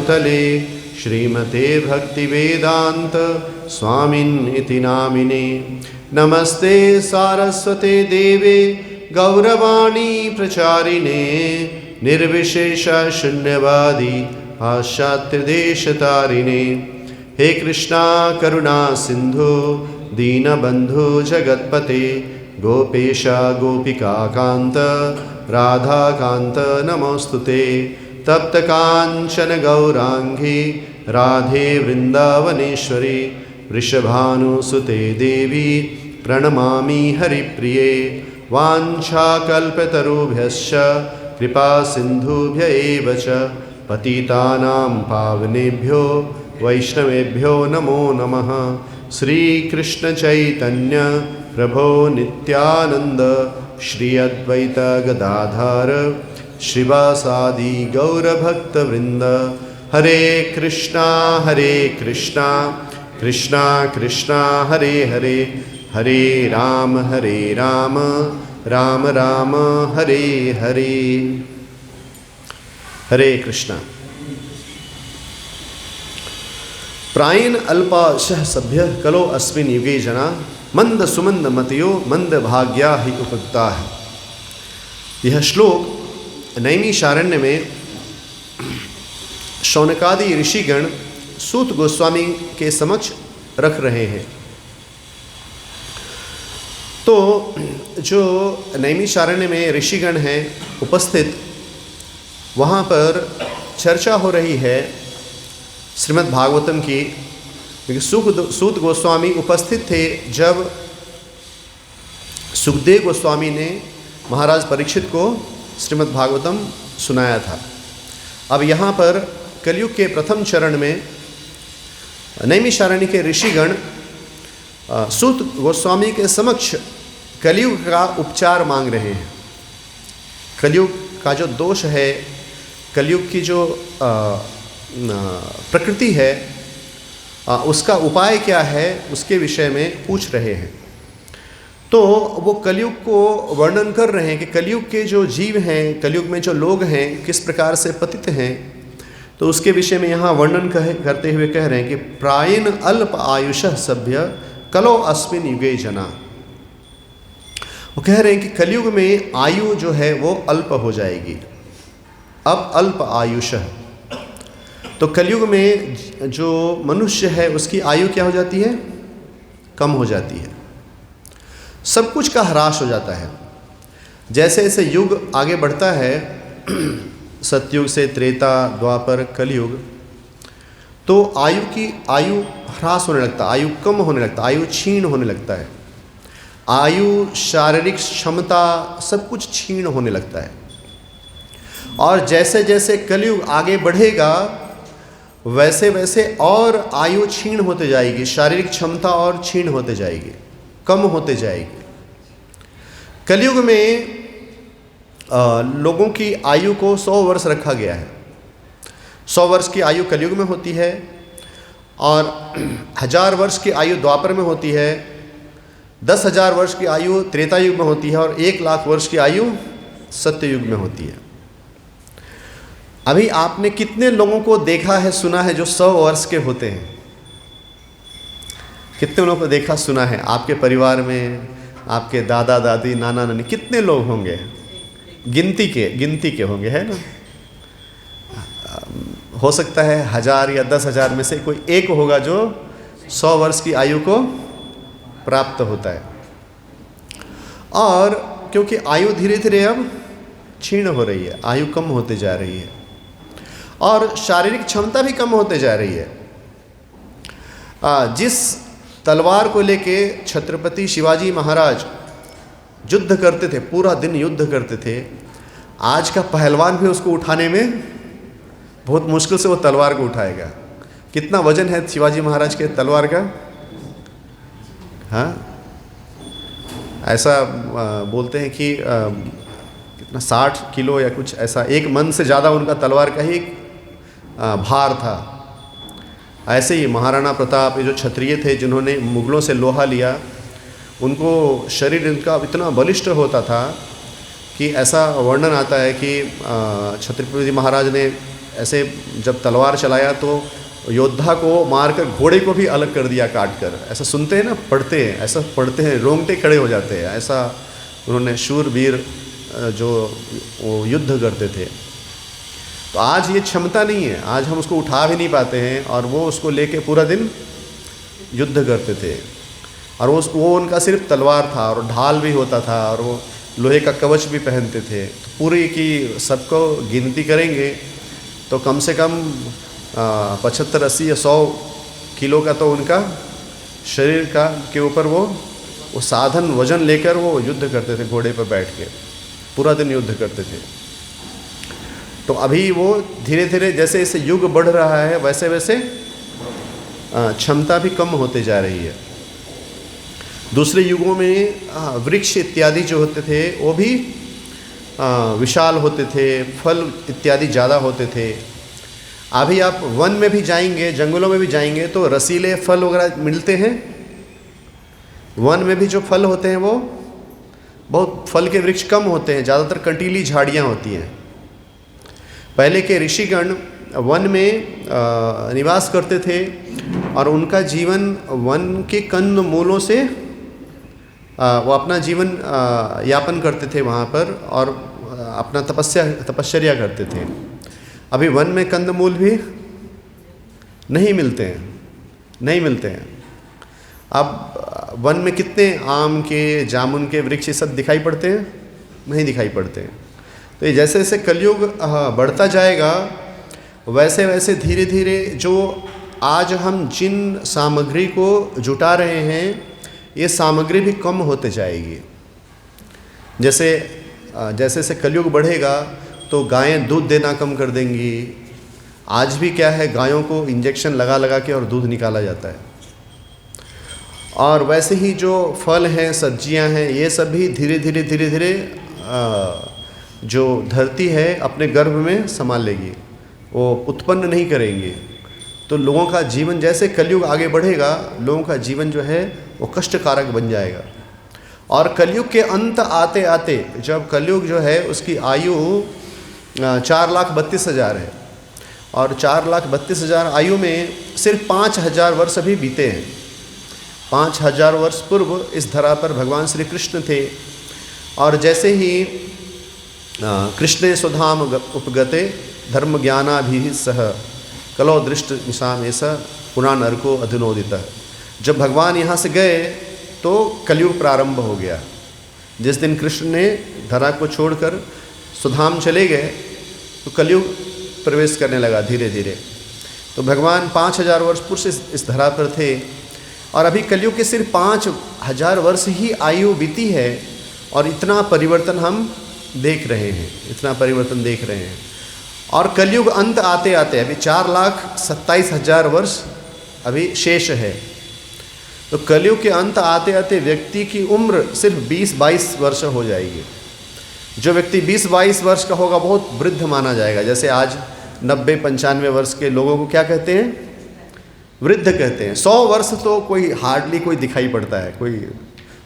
भूतले श्रीमते भक्तिवेदांत स्वामिन्निति नामिने। नमस्ते सारस्वते देवे गौरवाणी प्रचारिणे निर्विशेष शून्यवादी पाश्चात्य देश तारिणे। हे कृष्णा करुणा सिंधु दीनबंधु जगत्पते गोपेशा गोपिका कांत राधा कांत नमोस्तुते। तप्त कांचन गौरांगी राधे वृंदावनेश्वरी वृषभानुसुते देवी प्रणमामि हरिप्रिये। वाञ्छाकल्पतरुभ्यश्च कृपा सिन्धुभ्य एव च पतितानां पावनेभ्यो वैष्णवेभ्यो नमो नमः। श्री कृष्ण चैतन्य प्रभो नित्यानंद श्री अद्वैत गदाधर श्रीवासादि गौरभक्तवृंद। हरे कृष्णा कृष्णा कृष्णा हरे हरे हरे राम राम राम हरे हरे। हरे कृष्णा। प्रायेण अल्पाशः सभ्य कलो अस्मिन् युगे जना मंद सुमंद मतियो मंद भाग्या ही उपयुक्ता है। यह श्लोक नैमिषारण्य में शौनकादि ऋषिगण सूत गोस्वामी के समक्ष रख रहे हैं। तो जो नैमिषारण्य में ऋषिगण हैं उपस्थित, वहाँ पर चर्चा हो रही है श्रीमद् भागवतम की। सूत गोस्वामी उपस्थित थे जब सुखदेव गोस्वामी ने महाराज परीक्षित को श्रीमद् भागवतम सुनाया था। अब यहाँ पर कलयुग के प्रथम चरण में नैमिषारण्य के ऋषिगण सूत गोस्वामी के समक्ष कलयुग का उपचार मांग रहे हैं। कलयुग का जो दोष है, कलयुग की जो प्रकृति है, उसका उपाय क्या है, उसके विषय में पूछ रहे हैं। तो वो कलयुग को वर्णन कर रहे हैं कि कलयुग के जो जीव हैं, कलयुग में जो लोग हैं, किस प्रकार से पतित हैं। तो उसके विषय में यहाँ वर्णन करते हुए कह रहे हैं कि प्रायेण अल्प आयुषः सभ्य कलो अस्मिन् युगे जना। वो कह रहे हैं कि कलयुग में आयु जो है वो अल्प हो जाएगी। अब अल्प आयुषः, तो कलयुग में जो मनुष्य है उसकी आयु क्या हो जाती है? कम हो जाती है। सब कुछ का ह्रास हो जाता है। जैसे जैसे युग आगे बढ़ता है, सतयुग से त्रेता, द्वापर, कलयुग, तो आयु ह्रास होने लगता है, आयु कम होने लगता है, आयु क्षीण होने लगता है। आयु, शारीरिक क्षमता, सब कुछ क्षीण होने लगता है। और जैसे जैसे कलयुग आगे बढ़ेगा वैसे वैसे और आयु क्षीण होते जाएगी, शारीरिक क्षमता और क्षीण होते जाएगी, कम होते जाएगी। कलयुग में लोगों की आयु को 100 वर्ष रखा गया है। 100 वर्ष की आयु कलयुग में होती है और 1000 वर्ष की आयु द्वापर में होती है, 10,000 वर्ष की आयु त्रेता युग में होती है और 1,00,000 वर्ष की आयु सत्ययुग में होती है। अभी आपने कितने लोगों को देखा है, सुना है जो 100 वर्ष के होते हैं? कितने लोगों को देखा सुना है? आपके परिवार में आपके दादा दादी, नाना नानी, कितने लोग होंगे? गिनती के होंगे, है ना? हो सकता है 1000 या 10,000 में से कोई एक होगा जो 100 वर्ष की आयु को प्राप्त होता है। और क्योंकि आयु धीरे धीरे अब क्षीण हो रही है, आयु कम होते जा रही है और शारीरिक क्षमता भी कम होते जा रही है। जिस तलवार को लेके छत्रपति शिवाजी महाराज युद्ध करते थे, पूरा दिन युद्ध करते थे, आज का पहलवान भी उसको उठाने में बहुत मुश्किल से वो तलवार को उठाएगा। कितना वजन है शिवाजी महाराज के तलवार का? हाँ, ऐसा बोलते हैं कि कितना 60 किलो या कुछ ऐसा, 1 मन से ज़्यादा उनका तलवार का ही भार था। ऐसे ही महाराणा प्रताप, ये जो क्षत्रिय थे जिन्होंने मुगलों से लोहा लिया, उनको शरीर इनका इतना बलिष्ठ होता था कि ऐसा वर्णन आता है कि छत्रपति महाराज ने ऐसे जब तलवार चलाया तो योद्धा को मारकर घोड़े को भी अलग कर दिया काट कर। ऐसा सुनते हैं ना, पढ़ते हैं, ऐसा पढ़ते हैं, रोंगटे खड़े हो जाते हैं। ऐसा उन्होंने शूरवीर जो वो युद्ध करते थे। तो आज ये क्षमता नहीं है, आज हम उसको उठा भी नहीं पाते हैं, और वो उसको लेके पूरा दिन युद्ध करते थे। और वो उनका सिर्फ तलवार था, और ढाल भी होता था, और वो लोहे का कवच भी पहनते थे। तो पूरी की सबको गिनती करेंगे तो कम से कम 75, 80 या 100 किलो का तो उनका शरीर का के ऊपर वो साधन वजन लेकर वो युद्ध करते थे, घोड़े पर बैठ के पूरा दिन युद्ध करते थे। तो अभी वो धीरे धीरे जैसे जैसे युग बढ़ रहा है वैसे वैसे क्षमता भी कम होते जा रही है। दूसरे युगों में वृक्ष इत्यादि जो होते थे वो भी विशाल होते थे, फल इत्यादि ज़्यादा होते थे। अभी आप वन में भी जाएंगे, जंगलों में भी जाएंगे तो रसीले फल वगैरह मिलते हैं। वन में भी जो फल होते हैं वो बहुत फल के वृक्ष कम होते हैं, ज़्यादातर कंटीली झाड़ियाँ होती हैं। पहले के ऋषिगण वन में निवास करते थे और उनका जीवन वन के कंद मूलों से वो अपना जीवन यापन करते थे वहाँ पर, और अपना तपश्चर्या करते थे। अभी वन में कंदमूल भी नहीं मिलते हैं। अब वन में कितने आम के, जामुन के वृक्ष सब दिखाई पड़ते हैं? नहीं दिखाई पड़ते हैं। तो जैसे जैसे कलयुग बढ़ता जाएगा वैसे वैसे धीरे धीरे जो आज हम जिन सामग्री को जुटा रहे हैं ये सामग्री भी कम होते जाएगी। जैसे जैसे कलयुग बढ़ेगा तो गायें दूध देना कम कर देंगी। आज भी क्या है, गायों को इंजेक्शन लगा लगा के और दूध निकाला जाता है। और वैसे ही जो फल हैं, सब्जियां हैं, ये सब भी धीरे धीरे जो धरती है अपने गर्भ में संभाल लेगी, वो उत्पन्न नहीं करेंगे। तो लोगों का जीवन जैसे कलयुग आगे बढ़ेगा, लोगों का जीवन जो है वो कष्टकारक बन जाएगा। और कलयुग के अंत आते आते जब कलयुग जो है उसकी आयु 4,32,000 है, और 4,32,000 आयु में सिर्फ 5,000 वर्ष अभी बीते हैं। 5,000 वर्ष पूर्व इस धरा पर भगवान श्री कृष्ण थे, और जैसे ही कृष्णे सुधाम उपगते धर्म ज्ञानाभिः सह कलो दृष्ट निशाम ऐसा पुनः नरको अधुनोदितः। जब भगवान यहाँ से गए तो कलयुग प्रारंभ हो गया। जिस दिन कृष्ण ने धरा को छोड़कर सुधाम चले गए तो कलयुग प्रवेश करने लगा धीरे धीरे। तो भगवान 5,000 वर्ष पूर्व से इस धरा पर थे, और अभी कलयुग के सिर्फ 5,000 वर्ष ही आयु बीती है, और इतना परिवर्तन हम देख रहे हैं। और कलयुग अंत आते आते अभी 4,27,000 वर्ष अभी शेष है। तो कलयुग के अंत आते आते व्यक्ति की उम्र सिर्फ 20-22 वर्ष हो जाएगी। जो व्यक्ति 20-22 वर्ष का होगा बहुत वृद्ध माना जाएगा। जैसे आज 90-95 वर्ष के लोगों को क्या कहते हैं? वृद्ध कहते हैं। 100 वर्ष तो कोई हार्डली कोई दिखाई पड़ता है। कोई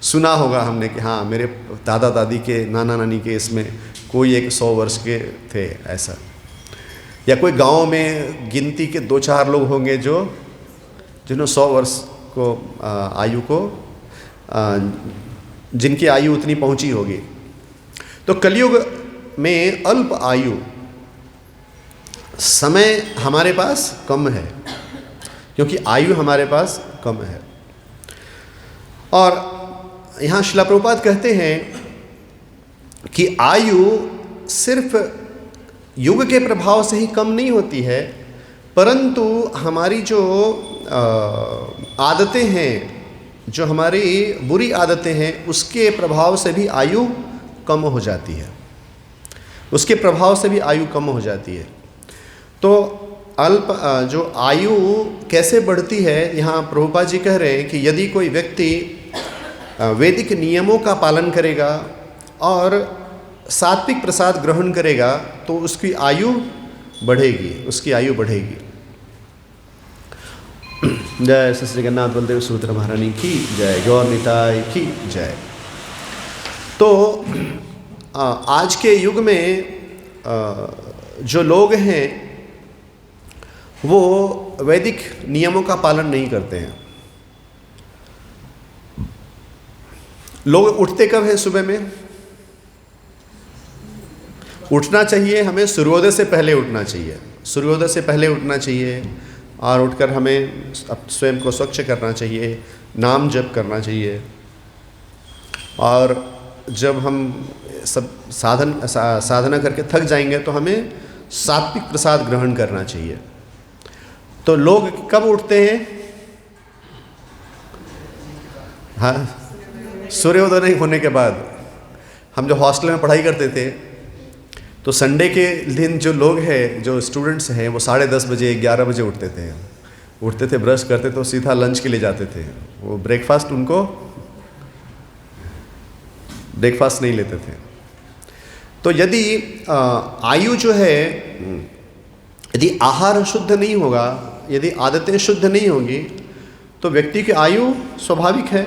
सुना होगा हमने कि हाँ मेरे दादा दादी के, नाना नानी के इसमें कोई एक 100 वर्ष के थे ऐसा। या कोई गांव में गिनती के 2-4 लोग होंगे जिन्होंने 100 वर्ष को आयु को जिनकी आयु उतनी पहुंची होगी। तो कलयुग में अल्प आयु, समय हमारे पास कम है, क्योंकि आयु हमारे पास कम है। और यहाँ श्रील प्रभुपाद कहते हैं कि आयु सिर्फ युग के प्रभाव से ही कम नहीं होती है, परंतु हमारी जो आदतें हैं, जो हमारी बुरी आदतें हैं, उसके प्रभाव से भी आयु कम हो जाती है। तो अल्प जो आयु कैसे बढ़ती है, यहाँ प्रभुपाद जी कह रहे हैं कि यदि कोई व्यक्ति वैदिक नियमों का पालन करेगा और सात्विक प्रसाद ग्रहण करेगा तो उसकी आयु बढ़ेगी। जय श्री जगन्नाथ बलदेव सुभद्रा महारानी की जय, गौर निताई की जय। तो आज के युग में जो लोग हैं वो वैदिक नियमों का पालन नहीं करते हैं। लोग उठते कब हैं सुबह में? उठना चाहिए हमें सूर्योदय से पहले उठना चाहिए, सूर्योदय से पहले उठना चाहिए और उठकर हमें स्वयं को स्वच्छ करना चाहिए, नाम जप करना चाहिए। और जब हम सब साधना करके थक जाएंगे तो हमें सात्विक प्रसाद ग्रहण करना चाहिए। तो लोग कब उठते हैं? हाँ, सूर्योदय नहीं होने के बाद। हम जो हॉस्टल में पढ़ाई करते थे तो संडे के दिन जो लोग हैं, जो स्टूडेंट्स हैं, वो 10:30 बजे 11 बजे उठते थे, ब्रश करते तो सीधा लंच के लिए जाते थे। वो ब्रेकफास्ट नहीं लेते थे। तो यदि आयु जो है, यदि आहार शुद्ध नहीं होगा, यदि आदतें शुद्ध नहीं होंगी तो व्यक्ति की आयु स्वाभाविक है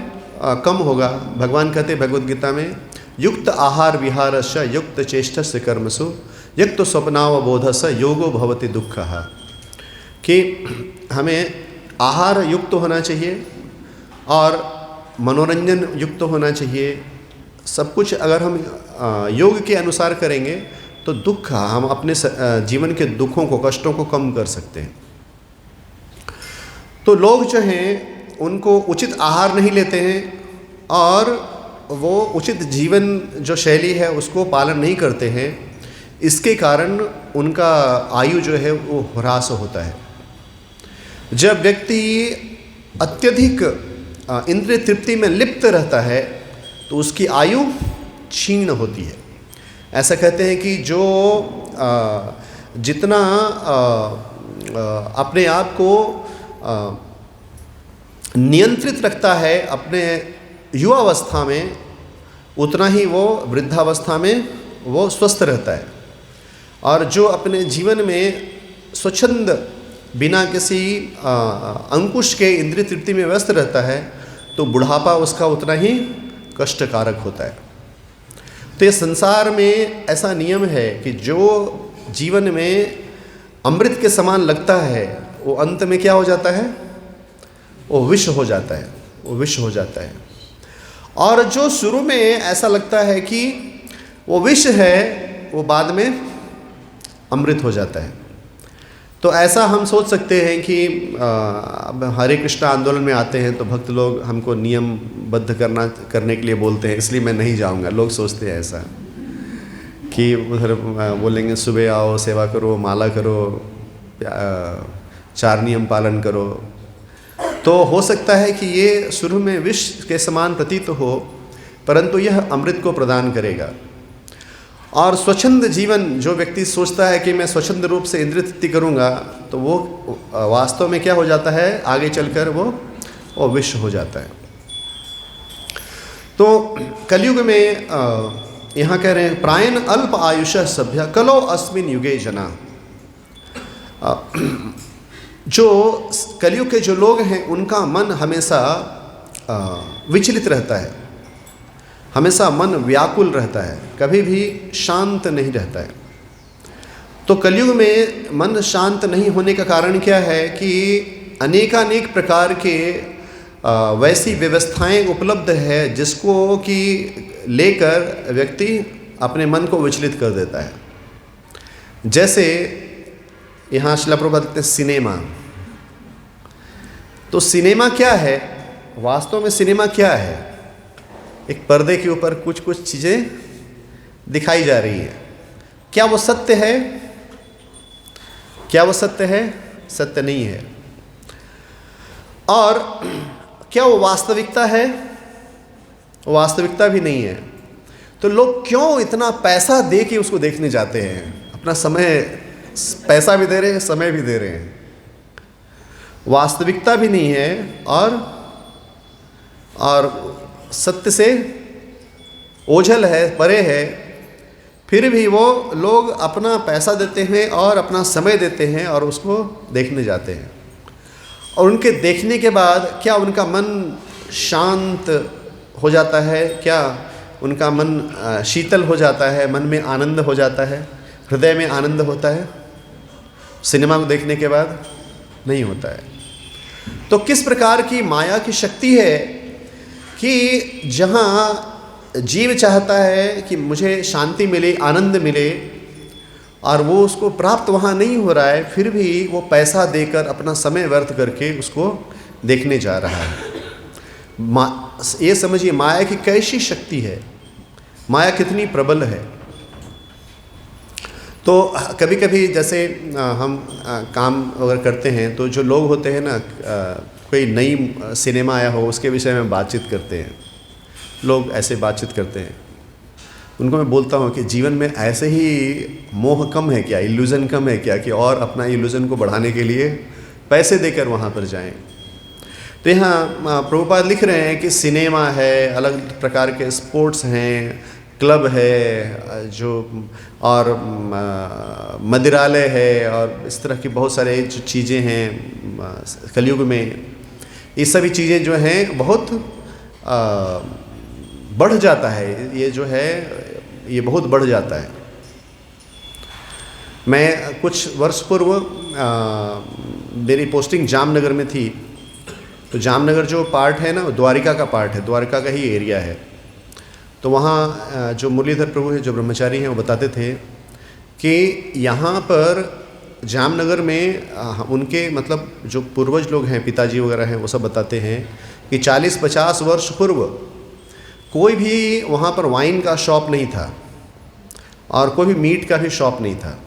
कम होगा। भगवान कहते भगवद गीता में, युक्त आहार विहारस्य युक्त चेष्टस्य कर्मसु युक्त स्वप्नावबोधस्य योगो भवति दुःखः, कि हमें आहार युक्त होना चाहिए और मनोरंजन युक्त होना चाहिए। सब कुछ अगर हम योग के अनुसार करेंगे तो दुख, हम अपने जीवन के दुखों को, कष्टों को कम कर सकते हैं। तो लोग जो हैं उनको उचित आहार नहीं लेते हैं और वो उचित जीवन जो शैली है उसको पालन नहीं करते हैं। इसके कारण उनका आयु जो है वो ह्रास होता है। जब व्यक्ति अत्यधिक इंद्रिय तृप्ति में लिप्त रहता है तो उसकी आयु क्षीण होती है। ऐसा कहते हैं कि जो जितना अपने आप को नियंत्रित रखता है अपने युवावस्था में, उतना ही वो वृद्धावस्था में वो स्वस्थ रहता है। और जो अपने जीवन में स्वच्छंद बिना किसी अंकुश के इंद्रिय तृप्ति में व्यस्त रहता है तो बुढ़ापा उसका उतना ही कष्टकारक होता है। तो ये संसार में ऐसा नियम है कि जो जीवन में अमृत के समान लगता है वो अंत में क्या हो जाता है? वो विष हो जाता है, वो विष हो जाता है। और जो शुरू में ऐसा लगता है कि वो विष है, वो बाद में अमृत हो जाता है। तो ऐसा हम सोच सकते हैं कि अब हरे कृष्णा आंदोलन में आते हैं तो भक्त लोग हमको नियमबद्ध करने के लिए बोलते हैं, इसलिए मैं नहीं जाऊंगा। लोग सोचते हैं ऐसा कि उधर बोलेंगे सुबह आओ, सेवा करो, माला करो, 4 नियम पालन करो। तो हो सकता है कि ये शुरू में विष के समान प्रतीत हो, परंतु यह अमृत को प्रदान करेगा। और स्वच्छंद जीवन जो व्यक्ति सोचता है कि मैं स्वच्छंद रूप से इंद्रिय तृप्ति करूँगा, तो वो वास्तव में क्या हो जाता है? आगे चलकर वो विष हो जाता है। तो कलयुग में यहाँ कह रहे हैं प्रायण अल्प आयुष सभ्य कलो अस्मिन युगे जना। जो कलयुग के जो लोग हैं उनका मन हमेशा विचलित रहता है, हमेशा मन व्याकुल रहता है, कभी भी शांत नहीं रहता है। तो कलयुग में मन शांत नहीं होने का कारण क्या है कि अनेकानेक प्रकार के वैसी व्यवस्थाएं उपलब्ध है जिसको कि लेकर व्यक्ति अपने मन को विचलित कर देता है। जैसे यहाँ श्रील प्रभुपाद कहते हैं सिनेमा। तो सिनेमा क्या है? वास्तव में सिनेमा क्या है? एक पर्दे के ऊपर कुछ कुछ चीज़ें दिखाई जा रही है। क्या वो सत्य है? क्या वो सत्य है? सत्य नहीं है। और क्या वो वास्तविकता है? वास्तविकता भी नहीं है। तो लोग क्यों इतना पैसा दे के उसको देखने जाते हैं? अपना समय, पैसा भी दे रहे हैं, समय भी दे रहे हैं, वास्तविकता भी नहीं है और सत्य से ओझल है, परे है। फिर भी वो लोग अपना पैसा देते हैं और अपना समय देते हैं और उसको देखने जाते हैं। और उनके देखने के बाद क्या उनका मन शांत हो जाता है? क्या उनका मन शीतल हो जाता है? मन में आनंद हो जाता है? हृदय में आनंद होता है सिनेमा को देखने के बाद? नहीं होता है। तो किस प्रकार की माया की शक्ति है कि जहाँ जीव चाहता है कि मुझे शांति मिले, आनंद मिले, और वो उसको प्राप्त वहाँ नहीं हो रहा है, फिर भी वो पैसा देकर अपना समय व्यर्थ करके उसको देखने जा रहा है। ये समझिए माया की कैसी शक्ति है, माया कितनी प्रबल है। तो कभी कभी जैसे हम काम अगर करते हैं तो जो लोग होते हैं ना, कोई नई सिनेमा आया हो उसके विषय में बातचीत करते हैं, लोग ऐसे बातचीत करते हैं। उनको मैं बोलता हूँ कि जीवन में ऐसे ही मोह कम है क्या, इल्यूज़न कम है क्या, कि और अपना इल्यूज़न को बढ़ाने के लिए पैसे देकर वहाँ पर जाएं। तो यहाँ प्रभुपाद लिख रहे हैं कि सिनेमा है, अलग प्रकार के स्पोर्ट्स हैं, क्लब है जो, और मदिरालय है, और इस तरह की बहुत सारे जो चीज़ें हैं कलयुग में, ये सभी चीज़ें जो हैं बहुत बढ़ जाता है, ये जो है ये बहुत बढ़ जाता है। मैं कुछ वर्ष पूर्व मेरी पोस्टिंग जामनगर में थी, तो जामनगर जो पार्ट है ना, द्वारिका का पार्ट है, द्वारिका का ही एरिया है। तो वहाँ जो मुरलीधर प्रभु है, जो ब्रह्मचारी हैं, वो बताते थे कि यहाँ पर जामनगर में उनके मतलब जो पूर्वज लोग हैं, पिताजी वगैरह हैं, वो सब बताते हैं कि 40-50 वर्ष पूर्व कोई भी वहाँ पर वाइन का शॉप नहीं था और कोई भी मीट का भी शॉप नहीं था।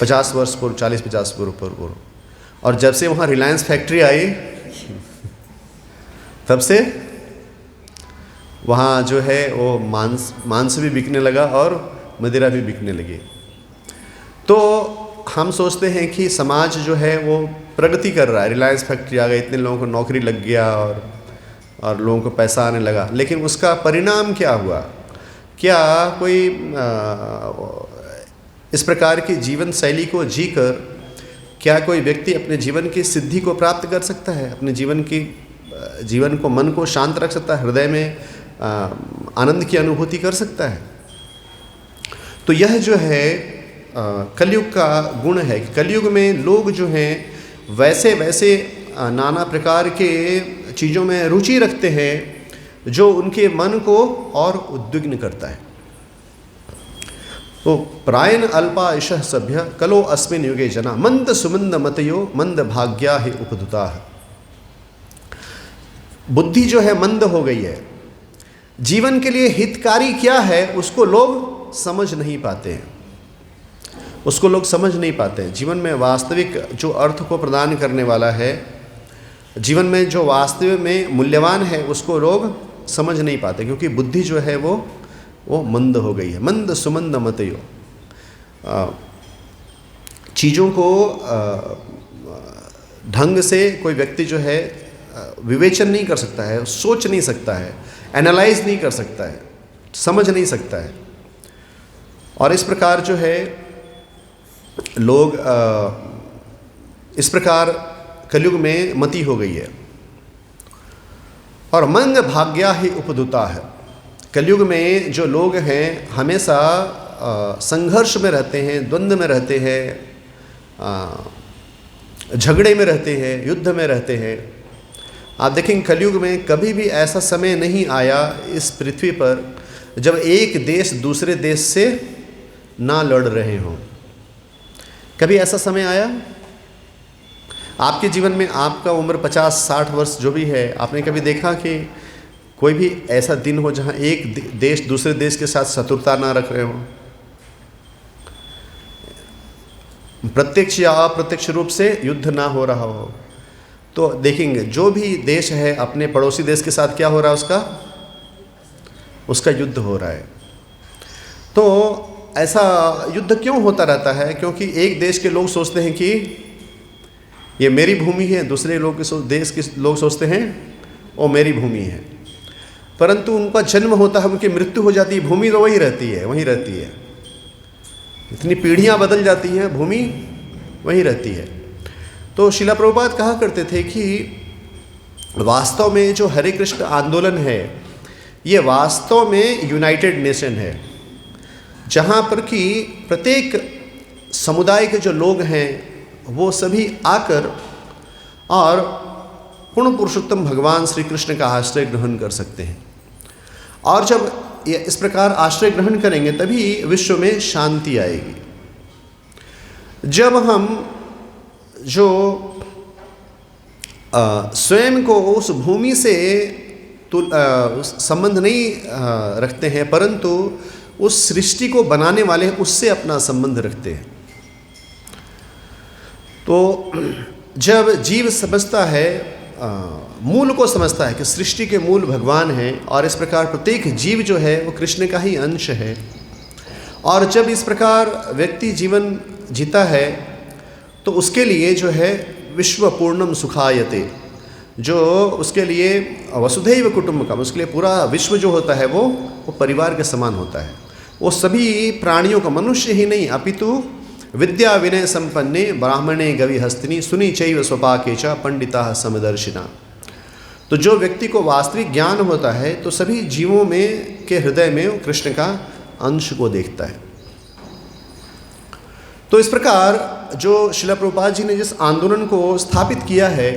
50 वर्ष पूर्व, 40-50 पूर्व। और जब से वहाँ रिलायंस फैक्ट्री आई, तब से वहाँ जो है वो मांस भी बिकने लगा और मदिरा भी बिकने लगी। तो हम सोचते हैं कि समाज जो है वो प्रगति कर रहा है, रिलायंस फैक्ट्री आ गई, इतने लोगों को नौकरी लग गया और लोगों को पैसा आने लगा, लेकिन उसका परिणाम क्या हुआ? क्या कोई इस प्रकार की जीवन शैली को जीकर क्या कोई व्यक्ति अपने जीवन की सिद्धि को प्राप्त कर सकता है? अपने जीवन को, मन को शांत रख सकता है, हृदय में आनंद की अनुभूति कर सकता है? तो यह जो है कलयुग का गुण है। कलयुग में लोग जो हैं वैसे नाना प्रकार के चीज़ों में रुचि रखते हैं जो उनके मन को और उद्विग्न करता है। तो प्रायन अल्पा ईश सभ्य कलो अस्मिन युगे जना मंद सुमंद मतयो मंद भाग्या ही उपदुता। बुद्धि जो है मंद हो गई है, जीवन के लिए हितकारी क्या है उसको लोग समझ नहीं पाते हैं, उसको लोग समझ नहीं पाते हैं। जीवन में वास्तविक जो अर्थ को प्रदान करने वाला है, जीवन में जो वास्तव में मूल्यवान है, उसको लोग समझ नहीं पाते, क्योंकि बुद्धि जो है वो मंद हो गई है। मंद सुमंद मतयो, चीज़ों को ढंग से कोई व्यक्ति जो है विवेचन नहीं कर सकता है, सोच नहीं सकता है, एनालाइज नहीं कर सकता है, समझ नहीं सकता है। और इस प्रकार जो है लोग इस प्रकार कलयुग में मति हो गई है। और मंद भाग्या ही उपदुता है। कलयुग में जो लोग हैं हमेशा संघर्ष में रहते हैं, द्वंद्व में रहते हैं, झगड़े में रहते हैं, युद्ध में रहते हैं। आप देखेंगे कलयुग में कभी भी ऐसा समय नहीं आया इस पृथ्वी पर जब एक देश दूसरे देश से ना लड़ रहे हों। कभी ऐसा समय आया आपके जीवन में? आपका उम्र 50-60 वर्ष जो भी है, आपने कभी देखा कि कोई भी ऐसा दिन हो जहां एक देश दूसरे देश के साथ शत्रुता ना रख रहे हो? प्रत्यक्ष या अप्रत्यक्ष रूप से युद्ध ना हो रहा हो। तो देखेंगे जो भी देश है अपने पड़ोसी देश के साथ क्या हो रहा है, उसका युद्ध हो रहा है। तो ऐसा युद्ध क्यों होता रहता है? क्योंकि एक देश के लोग सोचते हैं कि ये मेरी भूमि है, दूसरे देश के लोग सोचते हैं वो मेरी भूमि है। परंतु उनका जन्म होता है, उनकी मृत्यु हो जाती है, भूमि तो वहीं रहती है। इतनी पीढ़ियां बदल जाती हैं, भूमि वहीं रहती है। तो शिला प्रभुपाद कहा करते थे कि वास्तव में जो हरे कृष्ण आंदोलन है ये वास्तव में यूनाइटेड नेशन है, जहाँ पर कि प्रत्येक समुदाय के जो लोग हैं वो सभी आकर और पूर्ण पुरुषोत्तम भगवान श्री कृष्ण का आश्रय ग्रहण कर सकते हैं। और जब ये इस प्रकार आश्रय ग्रहण करेंगे तभी विश्व में शांति आएगी। जब हम जो स्वयं को उस भूमि से संबंध नहीं रखते हैं, परंतु उस सृष्टि को बनाने वाले उससे अपना संबंध रखते हैं, तो जब जीव समझता है, मूल को समझता है कि सृष्टि के मूल भगवान हैं और इस प्रकार प्रत्येक जीव जो है वो कृष्ण का ही अंश है, और जब इस प्रकार व्यक्ति जीवन जीता है तो उसके लिए जो है विश्व पूर्णम सुखायते, जो उसके लिए वसुधैव कुटुंबकम, उसके लिए पूरा विश्व जो होता है वो परिवार के समान होता है। वो सभी प्राणियों का, मनुष्य ही नहीं अपितु विद्या विनय संपन्ने ब्राह्मणे गवि हस्तिनी सुनी चैव स्वपाके च पंडिता समदर्शिना। तो जो व्यक्ति को वास्तविक ज्ञान होता है तो सभी जीवों में के हृदय में वो कृष्ण का अंश को देखता है। तो इस प्रकार जो श्रील प्रभुपाद जी ने जिस आंदोलन को स्थापित किया है,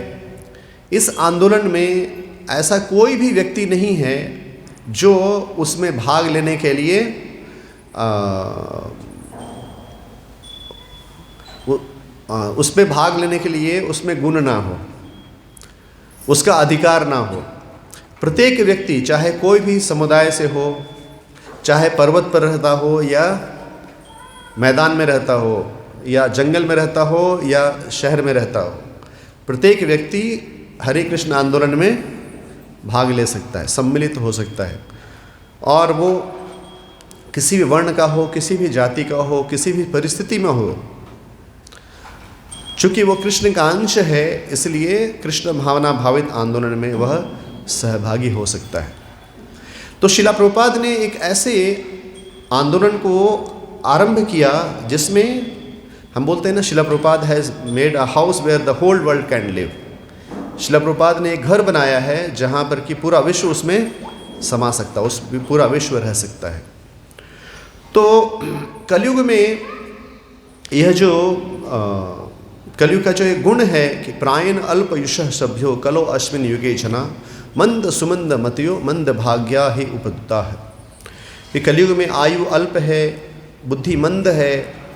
इस आंदोलन में ऐसा कोई भी व्यक्ति नहीं है जो उसमें भाग लेने के लिए उसमें भाग लेने के लिए उसमें गुण ना हो, उसका अधिकार ना हो। प्रत्येक व्यक्ति चाहे कोई भी समुदाय से हो, चाहे पर्वत पर रहता हो या मैदान में रहता हो या जंगल में रहता हो या शहर में रहता हो, प्रत्येक व्यक्ति हरे कृष्ण आंदोलन में भाग ले सकता है, सम्मिलित हो सकता है। और वो किसी भी वर्ण का हो, किसी भी जाति का हो, किसी भी परिस्थिति में हो, चूँकि वो कृष्ण का अंश है इसलिए कृष्ण भावना भावित आंदोलन में वह सहभागी हो सकता है। तो श्रील प्रभुपाद ने एक ऐसे आंदोलन को आरंभ किया जिसमें हम बोलते हैं ना, Srila Prabhupada has made a house where the whole world can live. Srila Prabhupada ने एक घर बनाया है जहाँ पर कि पूरा विश्व उसमें समा सकता है, उस पूरा विश्व रह सकता है। तो कलयुग में यह जो कलयुग का जो एक गुण है कि प्रायण अल्पयुषः सभ्यो कलो अस्मिन् युगे जना मंद सुमंद मतियो मंद भाग्या ही उपदुता है। ये कलयुग में आयु अल्प है, बुद्धि मंद है,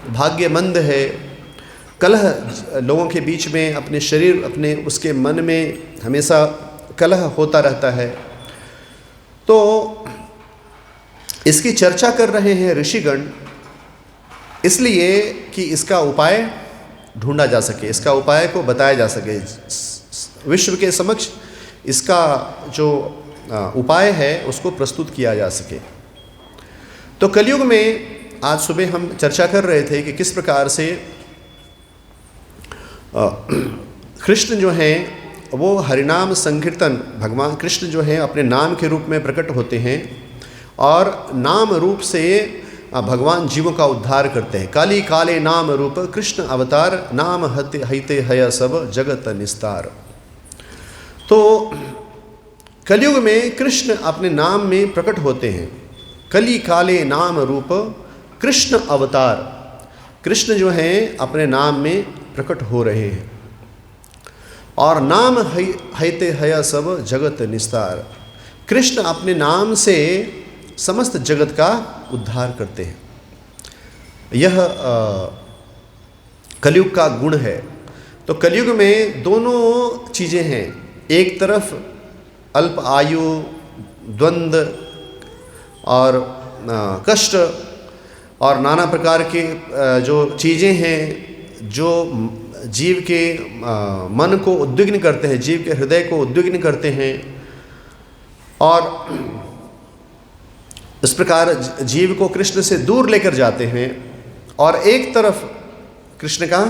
भाग्य मंद है, कलह लोगों के बीच में, अपने शरीर अपने उसके मन में हमेशा कलह होता रहता है। तो इसकी चर्चा कर रहे हैं ऋषिगण इसलिए कि इसका उपाय ढूंढा जा सके, इसका उपाय को बताया जा सके, विश्व के समक्ष इसका जो उपाय है उसको प्रस्तुत किया जा सके। तो कलयुग में आज सुबह हम चर्चा कर रहे थे कि किस प्रकार से कृष्ण जो हैं वो हरिनाम संकीर्तन, भगवान कृष्ण जो है अपने नाम के रूप में प्रकट होते हैं और नाम रूप से भगवान जीवों का उद्धार करते हैं। काली काले नाम रूप कृष्ण अवतार, नाम हते हईते हय सब जगत निस्तार। तो कलयुग में कृष्ण अपने नाम में प्रकट होते हैं। कली काले नाम रूप कृष्ण अवतार, कृष्ण जो हैं अपने नाम में प्रकट हो रहे हैं। और नाम हईते हय सब जगत निस्तार, कृष्ण अपने नाम से समस्त जगत का उद्धार करते हैं। यह कलयुग का गुण है। तो कलयुग में दोनों चीज़ें हैं, एक तरफ अल्प आयु, द्वंद्व और कष्ट और नाना प्रकार के जो चीज़ें हैं जो जीव के मन को उद्विग्न करते हैं, जीव के हृदय को उद्विग्न करते हैं, और इस प्रकार जीव को कृष्ण से दूर लेकर जाते हैं। और एक तरफ कृष्ण का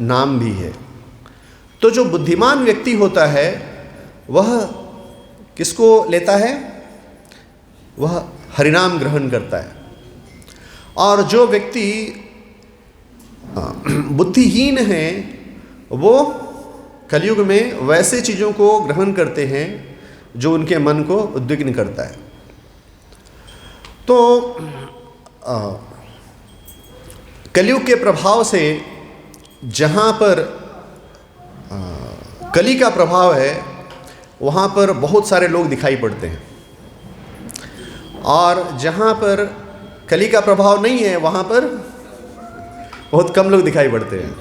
नाम भी है। तो जो बुद्धिमान व्यक्ति होता है वह किसको लेता है? वह हरिनाम ग्रहण करता है। और जो व्यक्ति बुद्धिहीन है वो कलयुग में वैसे चीज़ों को ग्रहण करते हैं जो उनके मन को उद्विग्न करता है। तो कलयुग के प्रभाव से जहाँ पर कली का प्रभाव है वहाँ पर बहुत सारे लोग दिखाई पड़ते हैं, और जहाँ पर कली का प्रभाव नहीं है वहाँ पर बहुत कम लोग दिखाई पड़ते हैं।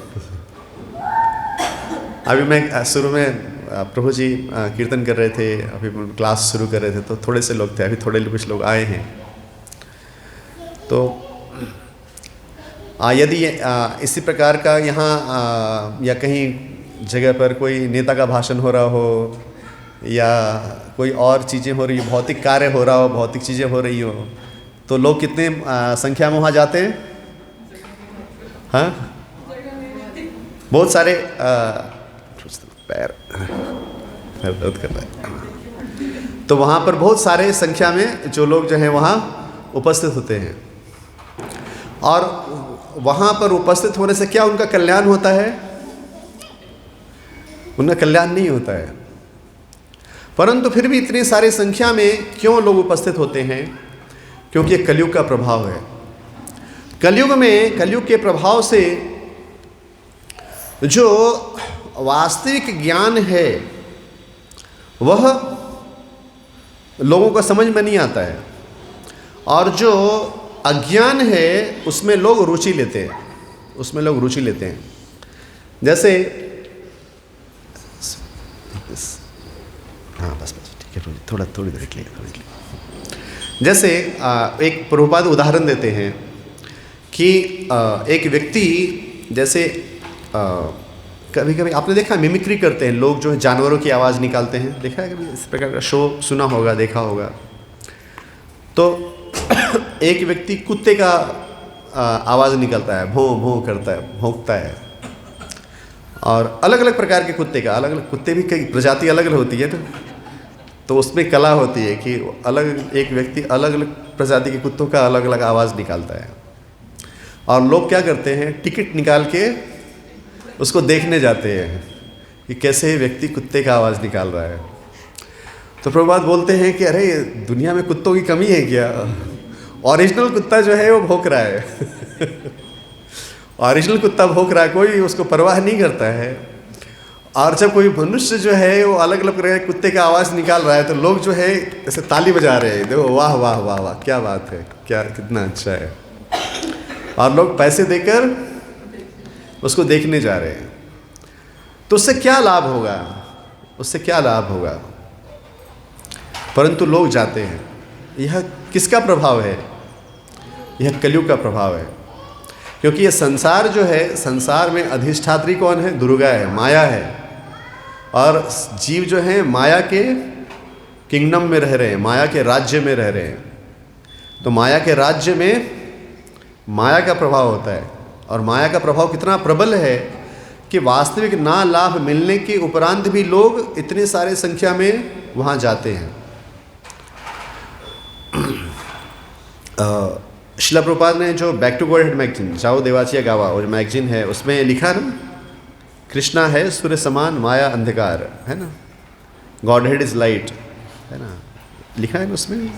अभी मैं शुरू में प्रभु जी कीर्तन कर रहे थे, अभी क्लास शुरू कर रहे थे, तो थोड़े से लोग थे, अभी थोड़े कुछ लोग आए हैं। तो यदि इसी प्रकार का यहाँ या कहीं जगह पर कोई नेता का भाषण हो रहा हो या कोई और चीज़ें हो रही हो, भौतिक कार्य हो रहा हो, भौतिक चीज़ें हो रही हो, तो लोग कितने संख्या में वहाँ जाते हैं? हाँ, बहुत सारे पैर दर्द कर रहा है। तो वहाँ पर बहुत सारे संख्या में जो लोग जो हैं वहाँ उपस्थित होते हैं, और वहाँ पर उपस्थित होने से क्या उनका कल्याण होता है? उनका कल्याण नहीं होता है। परंतु फिर भी इतनी सारी संख्या में क्यों लोग उपस्थित होते हैं? क्योंकि ये कलयुग का प्रभाव है। कलयुग में, कलयुग के प्रभाव से जो वास्तविक ज्ञान है वह लोगों को समझ में नहीं आता है, और जो अज्ञान है उसमें लोग रुचि लेते हैं, उसमें लोग रुचि लेते हैं। जैसे हाँ बस ठीक है, थोड़ी देर के लिए। जैसे एक प्रभुपाद उदाहरण देते हैं कि एक व्यक्ति जैसे कभी कभी आपने देखा मिमिक्री करते हैं लोग, जो है जानवरों की आवाज़ निकालते हैं, देखा है कभी? इस प्रकार का शो सुना होगा, देखा होगा। तो एक व्यक्ति कुत्ते का आवाज़ निकालता है, भों भों करता है, भौंकता है, और अलग अलग प्रकार के कुत्ते का, अलग अलग कुत्ते भी कई प्रजाति अलग अलग होती है ना, तो उसमें कला होती है कि अलग एक व्यक्ति अलग अलग प्रजाति के कुत्तों का अलग अलग आवाज़ निकालता है, और लोग क्या करते हैं, टिकट निकाल के उसको देखने जाते हैं कि कैसे व्यक्ति कुत्ते का आवाज़ निकाल रहा है। तो प्रभुपाद बोलते हैं कि अरे दुनिया में कुत्तों की कमी है क्या? ओरिजिनल कुत्ता जो है वो भौंक रहा है ओरिजिनल कुत्ता भौंक रहा है, कोई उसको परवाह नहीं करता है। और जब कोई मनुष्य जो है वो अलग अलग प्रकार के कुत्ते का आवाज़ निकाल रहा है, तो लोग जो है ऐसे ताली बजा रहे हैं, देखो वाह वाह वाह वाह, क्या बात है, क्या कितना अच्छा है, और लोग पैसे देकर उसको देखने जा रहे हैं। तो उससे क्या लाभ होगा? उससे क्या लाभ होगा? परंतु लोग जाते हैं। यह किसका प्रभाव है? यह कलयुग का प्रभाव है। क्योंकि यह संसार जो है, संसार में अधिष्ठात्री कौन है? दुर्गा है, माया है, और जीव जो हैं माया के किंगडम में रह रहे हैं, माया के राज्य में रह रहे हैं। तो माया के राज्य में माया का प्रभाव होता है, और माया का प्रभाव कितना प्रबल है कि वास्तविक ना लाभ मिलने के उपरांत भी लोग इतने सारे संख्या में वहाँ जाते हैं। शिला प्रभुपाद ने जो बैक टू गॉडहेड मैगजीन, जाओ देवाचिया गावा, और मैगजीन है, उसमें लिखा ना, कृष्णा है सूर्य समान, माया अंधकार, है ना, गॉडहेड इज लाइट, है ना, लिखा है ना उसमें।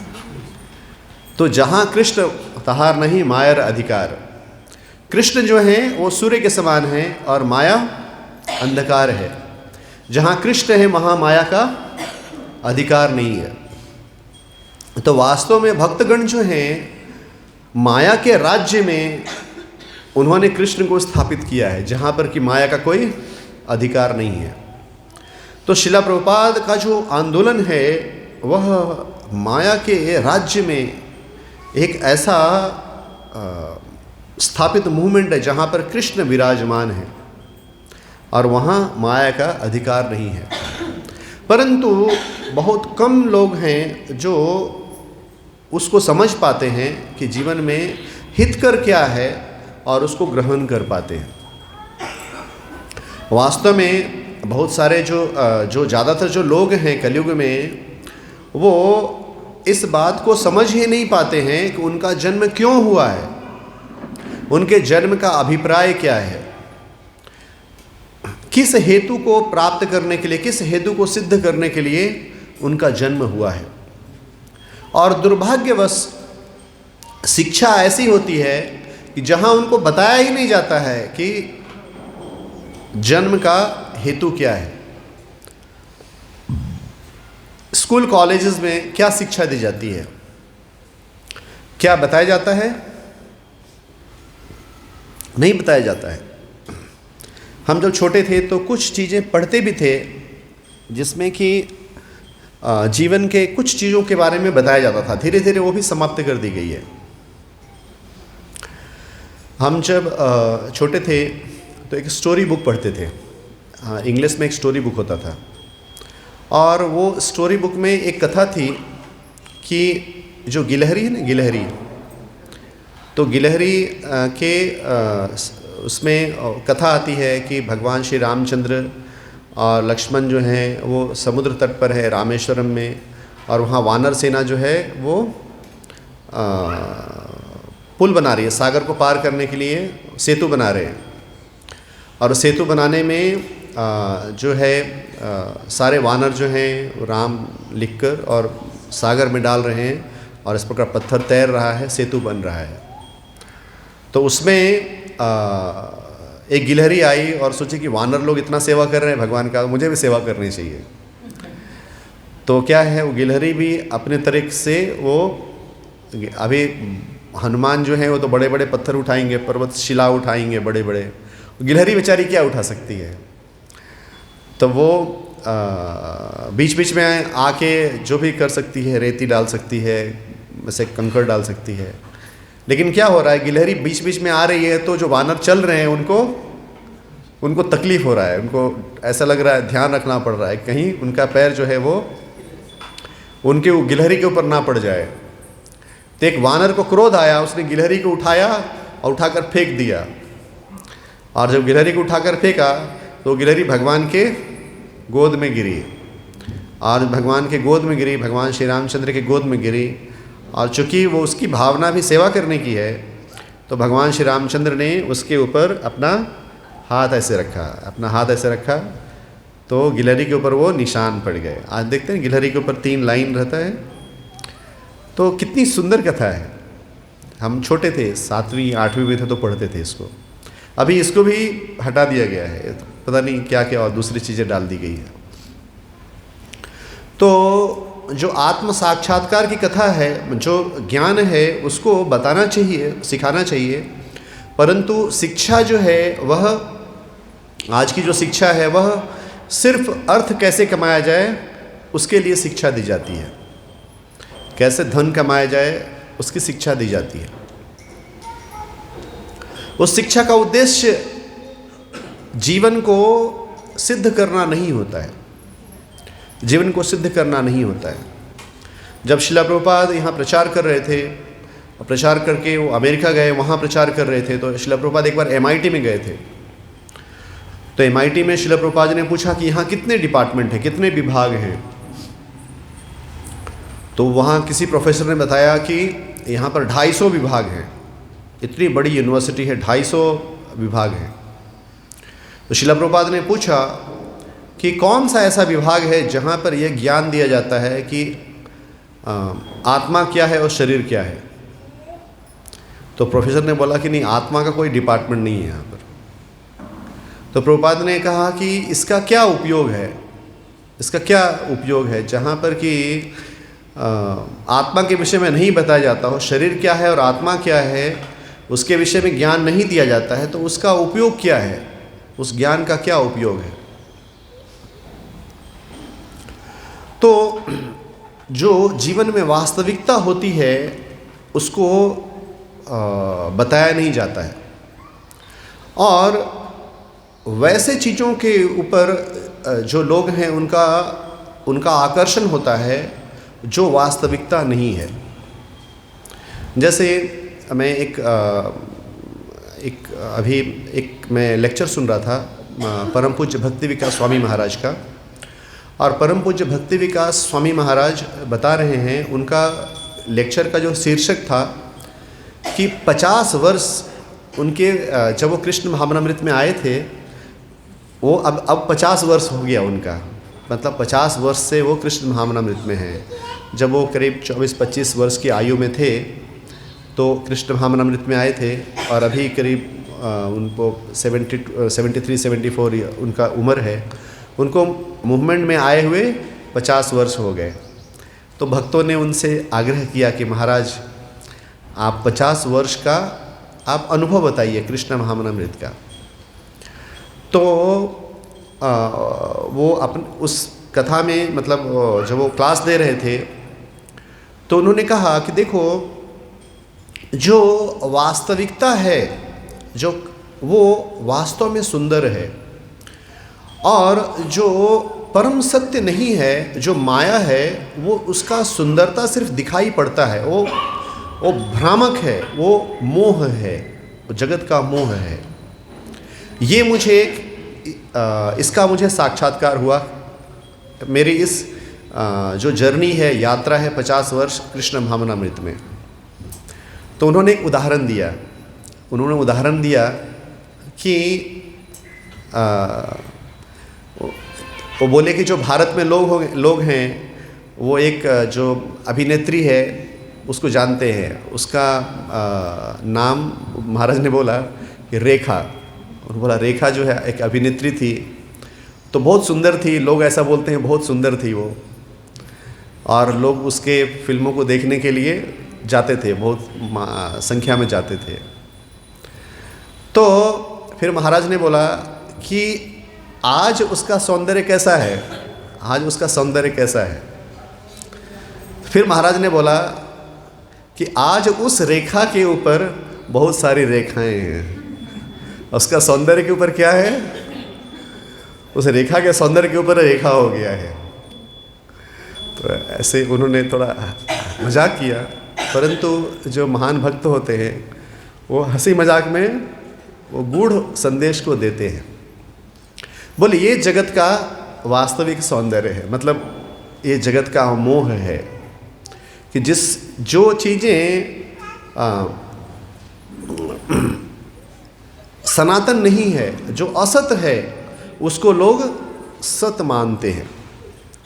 तो जहाँ कृष्ण तहार नहीं मायर अधिकार, कृष्ण जो हैं वो सूर्य के समान हैं और माया अंधकार है। जहाँ कृष्ण है वहाँ माया का अधिकार नहीं है। तो वास्तव में भक्तगण जो हैं माया के राज्य में उन्होंने कृष्ण को स्थापित किया है, जहाँ पर कि माया का कोई अधिकार नहीं है। तो शिला प्रभुपाद का जो आंदोलन है वह माया के राज्य में एक ऐसा स्थापित मूवमेंट है जहाँ पर कृष्ण विराजमान है और वहाँ माया का अधिकार नहीं है। परंतु बहुत कम लोग हैं जो उसको समझ पाते हैं कि जीवन में हितकर क्या है और उसको ग्रहण कर पाते हैं। वास्तव में बहुत सारे जो ज़्यादातर जो लोग हैं कलयुग में, वो इस बात को समझ ही नहीं पाते हैं कि उनका जन्म क्यों हुआ है, उनके जन्म का अभिप्राय क्या है, किस हेतु को प्राप्त करने के लिए, किस हेतु को सिद्ध करने के लिए उनका जन्म हुआ है। और दुर्भाग्यवश शिक्षा ऐसी होती है कि जहाँ उनको बताया ही नहीं जाता है कि जन्म का हेतु क्या है, स्कूल कॉलेजेस में क्या शिक्षा दी जाती है, क्या बताया जाता है? नहीं बताया जाता है। हम जब छोटे थे तो कुछ चीज़ें पढ़ते भी थे जिसमें कि जीवन के कुछ चीज़ों के बारे में बताया जाता था। धीरे धीरे वो भी समाप्त कर दी गई है। हम जब छोटे थे तो एक स्टोरी बुक पढ़ते थे। इंग्लिश में एक स्टोरी बुक होता था, और वो स्टोरी बुक में एक कथा थी कि जो गिलहरी है ना, गिलहरी, तो गिलहरी के उसमें कथा आती है कि भगवान श्री रामचंद्र और लक्ष्मण जो हैं वो समुद्र तट पर है रामेश्वरम में, और वहाँ वानर सेना जो है वो पुल बना रही है, सागर को पार करने के लिए सेतु बना रहे हैं। और सेतु बनाने में जो है सारे वानर जो हैं राम लिखकर और सागर में डाल रहे हैं, और इस प्रकार पत्थर तैर रहा है, सेतु बन रहा है। तो उसमें एक गिलहरी आई और सोची कि वानर लोग इतना सेवा कर रहे हैं भगवान का, मुझे भी सेवा करनी चाहिए। तो क्या है, वो गिलहरी भी अपने तरीके से, वो अभी हनुमान जो है वो तो बड़े बड़े पत्थर उठाएंगे, पर्वत शिला उठाएंगे बड़े बड़े, गिलहरी बेचारी क्या उठा सकती है? तो वो बीच बीच में आके जो भी कर सकती है, रेती डाल सकती है, वैसे कंकड़ डाल सकती है। लेकिन क्या हो रहा है, गिलहरी बीच बीच में आ रही है तो जो वानर चल रहे हैं उनको तकलीफ़ हो रहा है, उनको ऐसा लग रहा है, ध्यान रखना पड़ रहा है कहीं उनका पैर जो है वो उनके गिलहरी के ऊपर ना पड़ जाए। तो एक वानर को क्रोध आया, उसने गिलहरी को उठाया और उठाकर फेंक दिया, और जब गिलहरी को उठाकर फेंका तो गिलहरी भगवान के गोद में गिरी, और भगवान के गोद में गिरी, भगवान श्री रामचंद्र के गोद में गिरी। और चूँकि वो उसकी भावना भी सेवा करने की है, तो भगवान श्री रामचंद्र ने उसके ऊपर अपना हाथ ऐसे रखा, तो गिलहरी के ऊपर वो निशान पड़ गए। आज देखते हैं गिलहरी के ऊपर 3 लाइन रहता है। तो कितनी सुंदर कथा है। हम छोटे थे, 7वीं 8वीं में थे तो पढ़ते थे इसको। अभी इसको भी हटा दिया गया है, पता नहीं क्या क्या और दूसरी चीज़ें डाल दी गई है। तो जो आत्म साक्षात्कार की कथा है, जो ज्ञान है, उसको बताना चाहिए, सिखाना चाहिए, परंतु शिक्षा जो है वह, आज की जो शिक्षा है वह सिर्फ अर्थ कैसे कमाया जाए उसके लिए शिक्षा दी जाती है, कैसे धन कमाया जाए उसकी शिक्षा दी जाती है। उस शिक्षा का उद्देश्य जीवन को सिद्ध करना नहीं होता है, जीवन को सिद्ध करना नहीं होता है। जब श्रील प्रभुपाद यहाँ प्रचार कर रहे थे, प्रचार करके वो अमेरिका गए, वहाँ प्रचार कर रहे थे, तो श्रील प्रभुपाद एक बार MIT में गए थे। तो MIT में श्रील प्रभुपाद ने पूछा कि यहाँ कितने डिपार्टमेंट हैं, कितने विभाग हैं? तो वहाँ किसी प्रोफेसर ने बताया कि यहाँ पर 250 विभाग हैं, इतनी बड़ी यूनिवर्सिटी है, 250 विभाग हैं। तो श्रील प्रभुपाद ने पूछा कि कौन सा ऐसा विभाग है जहाँ पर यह ज्ञान दिया जाता है कि आत्मा क्या है और शरीर क्या है? तो प्रोफेसर ने बोला कि नहीं, आत्मा का कोई डिपार्टमेंट नहीं है यहाँ पर। तो प्रभुपाद ने कहा कि इसका क्या उपयोग है, इसका क्या उपयोग है जहाँ पर कि आत्मा के विषय में नहीं बताया जाता हो, शरीर क्या है और आत्मा क्या है उसके विषय में ज्ञान नहीं दिया जाता है, तो उसका उपयोग क्या है, उस ज्ञान का क्या उपयोग है? तो जो जीवन में वास्तविकता होती है उसको बताया नहीं जाता है, और वैसे चीज़ों के ऊपर जो लोग हैं उनका आकर्षण होता है जो वास्तविकता नहीं है। जैसे मैं मैं लेक्चर सुन रहा था परम पूज्य भक्ति विकास स्वामी महाराज का, और परम पूज्य भक्ति विकास स्वामी महाराज बता रहे हैं, उनका लेक्चर का जो शीर्षक था कि 50 वर्ष उनके, जब वो कृष्ण महामृत में आए थे, वो अब 50 वर्ष हो गया उनका, मतलब 50 वर्ष से वो कृष्ण महामृत में हैं। जब वो करीब 24-25 वर्ष की आयु में थे तो कृष्ण महामृत में आए थे, और अभी करीब उनको 73-74 उनका उम्र है, उनको मूवमेंट में आए हुए 50 वर्ष हो गए। तो भक्तों ने उनसे आग्रह किया कि महाराज आप 50 वर्ष का आप अनुभव बताइए कृष्ण महामृत का। तो वो अपन उस कथा में मतलब जब वो क्लास दे रहे थे तो उन्होंने कहा कि देखो, जो वास्तविकता है जो वो वास्तव में सुंदर है, और जो परम सत्य नहीं है, जो माया है, वो उसका सुंदरता सिर्फ दिखाई पड़ता है, वो भ्रामक है, वो मोह है, वो जगत का मोह है। ये मुझे इसका मुझे साक्षात्कार हुआ मेरी इस जो जर्नी है, यात्रा है 50 वर्ष कृष्ण भावनामृत में। तो उन्होंने एक उदाहरण दिया कि वो बोले कि जो भारत में लोग हैं, वो एक जो अभिनेत्री है उसको जानते हैं, उसका नाम महाराज ने बोला कि रेखा। उन्होंने बोला रेखा जो है एक अभिनेत्री थी, तो बहुत सुंदर थी, लोग ऐसा बोलते हैं बहुत सुंदर थी वो, और लोग उसके फिल्मों को देखने के लिए जाते थे, बहुत संख्या में जाते थे। तो फिर महाराज ने बोला कि आज उसका सौंदर्य कैसा है, आज उसका सौंदर्य कैसा है। फिर महाराज ने बोला कि आज उस रेखा के ऊपर बहुत सारी रेखाएं हैं, उसका सौंदर्य के ऊपर क्या है, उस रेखा के सौंदर्य के ऊपर रेखा हो गया है। तो ऐसे उन्होंने थोड़ा मजाक किया, परंतु जो महान भक्त होते हैं वो हंसी मजाक में वो गूढ़ संदेश को देते हैं। बोले ये जगत का वास्तविक सौंदर्य है, मतलब ये जगत का मोह है कि जो चीज़ें सनातन नहीं है, जो असत है, उसको लोग सत मानते हैं,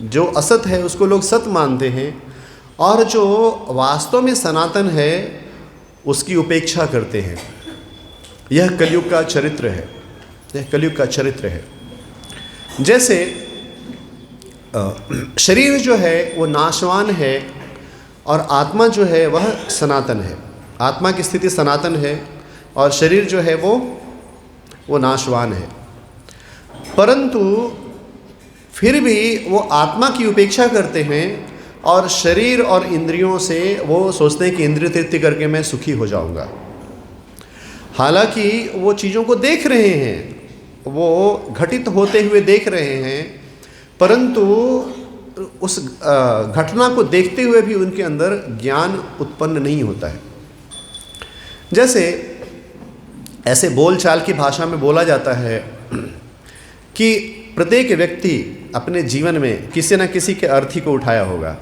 जो असत है उसको लोग सत मानते हैं, और जो वास्तव में सनातन है उसकी उपेक्षा करते हैं। यह कलयुग का चरित्र है, यह कलयुग का चरित्र है। जैसे शरीर जो है वो नाशवान है और आत्मा जो है वह सनातन है। आत्मा की स्थिति सनातन है और शरीर जो है वो नाशवान है, परंतु फिर भी वो आत्मा की उपेक्षा करते हैं और शरीर और इंद्रियों से वो सोचते हैं कि इंद्रिय तृप्ति करके मैं सुखी हो जाऊंगा। हालांकि वो चीज़ों को देख रहे हैं, वो घटित होते हुए देख रहे हैं, परंतु उस घटना को देखते हुए भी उनके अंदर ज्ञान उत्पन्न नहीं होता है। जैसे ऐसे बोलचाल की भाषा में बोला जाता है कि प्रत्येक व्यक्ति अपने जीवन में किसी न किसी के अर्थी को उठाया होगा।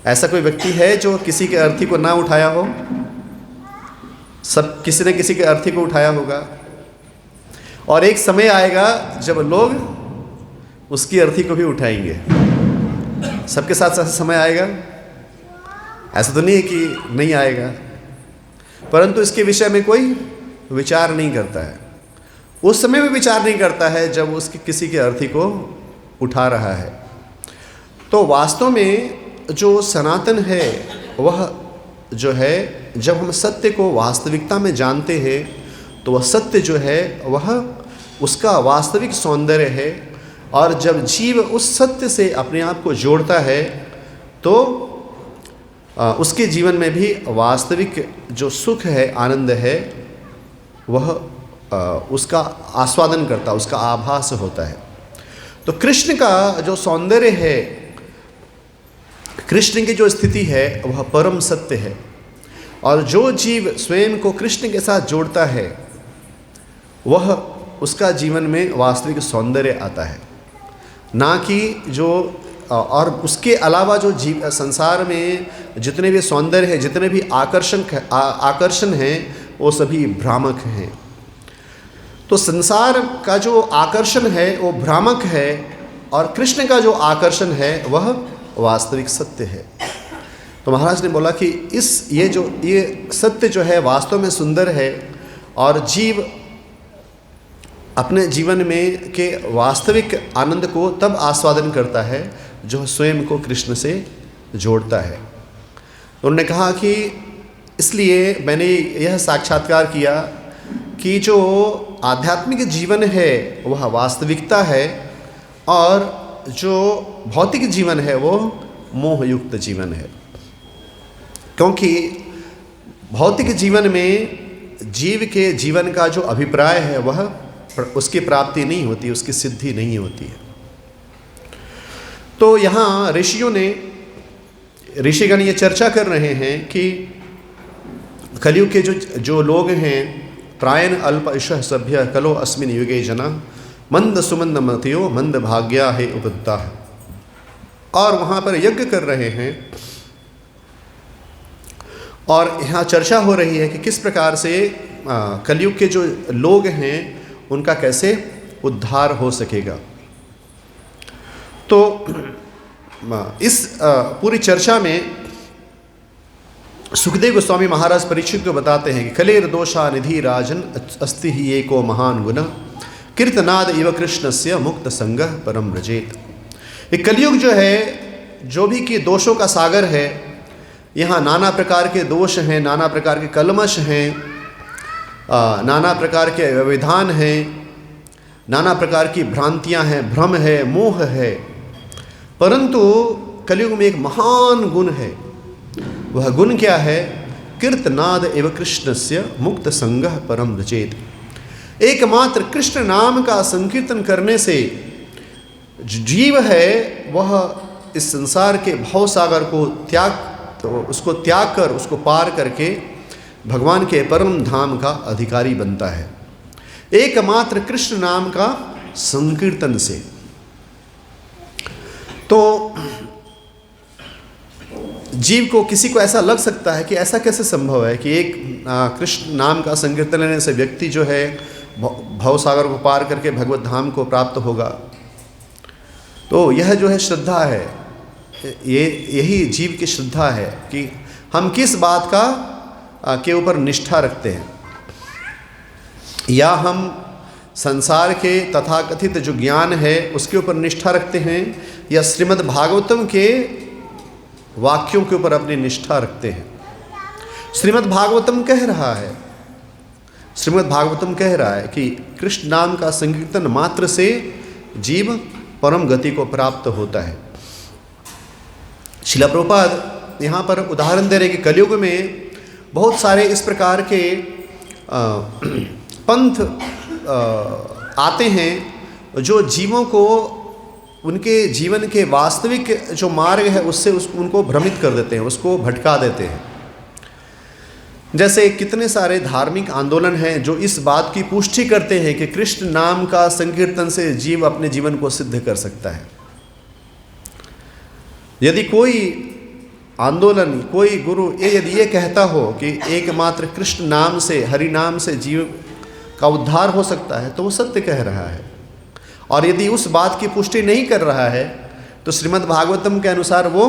ऐसा कोई व्यक्ति है जो किसी के अर्थी को ना उठाया हो? सब किसी न किसी के अर्थी को उठाया होगा, और एक समय आएगा जब लोग उसकी अर्थी को भी उठाएंगे। सबके साथ ऐसा समय आएगा? ऐसा तो नहीं है कि नहीं आएगा, परंतु इसके विषय में कोई विचार नहीं करता है। उस समय में विचार नहीं करता है जब उसकी किसी के अर्थी को उठा रहा है। तो वास्तव में जो सनातन है वह जो है, जब हम सत्य को वास्तविकता में जानते हैं तो वह सत्य जो है वह उसका वास्तविक सौंदर्य है, और जब जीव उस सत्य से अपने आप को जोड़ता है तो उसके जीवन में भी वास्तविक जो सुख है, आनंद है, वह उसका आस्वादन करता, उसका आभास होता है। तो कृष्ण का जो सौंदर्य है, कृष्ण की जो स्थिति है वह परम सत्य है, और जो जीव स्वयं को कृष्ण के साथ जोड़ता है वह उसका जीवन में वास्तविक सौंदर्य आता है, ना कि जो और उसके अलावा जो जीव संसार में जितने भी सौंदर्य है, जितने भी आकर्षण हैं, वो सभी भ्रामक हैं। तो संसार का जो आकर्षण है वो भ्रामक है, और कृष्ण का जो आकर्षण है वह वास्तविक सत्य है। तो महाराज ने बोला कि ये सत्य जो है वास्तव में सुंदर है, और जीव अपने जीवन में के वास्तविक आनंद को तब आस्वादन करता है जो स्वयं को कृष्ण से जोड़ता है। उन्होंने कहा कि इसलिए मैंने यह साक्षात्कार किया कि जो आध्यात्मिक जीवन है वह वास्तविकता है और जो भौतिक जीवन है वो मोहयुक्त जीवन है। क्योंकि भौतिक जीवन में जीव के जीवन का जो अभिप्राय है वह उसकी प्राप्ति नहीं होती, उसकी सिद्धि नहीं होती है। तो यहाँ ऋषिगण ये चर्चा कर रहे हैं कि कलयुग के जो लोग हैं, प्रायण अल्प ईश सभ्य कलो अस्मिन युगे जना मंद सुमंद मतियो मंद भाग्या है उपद्धा, और वहाँ पर यज्ञ कर रहे हैं और यहाँ चर्चा हो रही है कि किस प्रकार से कलयुग के जो लोग हैं उनका कैसे उद्धार हो सकेगा। तो इस पूरी चर्चा में सुखदेव गोस्वामी महाराज परीक्षित को बताते हैं कि कलेर दोषा निधि राजन अस्ति ही एको महान गुण कीर्तनाद इव कृष्णस्य मुक्त संगः परम व्रजेत। ये कलयुग जो है, जो भी कि दोषों का सागर है, यहाँ नाना प्रकार के दोष हैं, नाना प्रकार के कलमश हैं, नाना प्रकार के विधान हैं, नाना प्रकार की भ्रांतियां हैं, भ्रम है, मोह है। परंतु कलयुग में एक महान गुण है। वह गुण क्या है? कीर्तनाद एव कृष्णस्य मुक्त संगः परम व्रजेत। एकमात्र कृष्ण नाम का संकीर्तन करने से जीव है वह इस संसार के भव सागर को उसको त्याग कर, उसको पार करके भगवान के परम धाम का अधिकारी बनता है, एकमात्र कृष्ण नाम का संकीर्तन से। तो जीव को, किसी को ऐसा लग सकता है कि ऐसा कैसे संभव है कि एक कृष्ण नाम का संकीर्तन लेने से व्यक्ति जो है भव सागर को पार करके भगवत धाम को प्राप्त होगा। तो यह जो है श्रद्धा है, यही जीव की श्रद्धा है कि हम किस बात के ऊपर निष्ठा रखते हैं। या हम संसार के तथाकथित जो ज्ञान है उसके ऊपर निष्ठा रखते हैं, या श्रीमद् भागवतम के वाक्यों के ऊपर अपनी निष्ठा रखते हैं। श्रीमद् भागवतम कह रहा है कि कृष्ण नाम का संकीर्तन मात्र से जीव परम गति को प्राप्त होता है। श्रील प्रभुपाद यहाँ पर उदाहरण दे रहे कि कलयुग में बहुत सारे इस प्रकार के पंथ आते हैं जो जीवों को उनके जीवन के वास्तविक जो मार्ग है उससे उनको भ्रमित कर देते हैं, उसको भटका देते हैं। जैसे कितने सारे धार्मिक आंदोलन हैं जो इस बात की पुष्टि करते हैं कि कृष्ण नाम का संकीर्तन से जीव अपने जीवन को सिद्ध कर सकता है। यदि कोई आंदोलन, कोई गुरु यदि ये कहता हो कि एकमात्र कृष्ण नाम से, हरि नाम से जीव का उद्धार हो सकता है, तो वो सत्य कह रहा है। और यदि उस बात की पुष्टि नहीं कर रहा है तो श्रीमद् भागवतम के अनुसार वो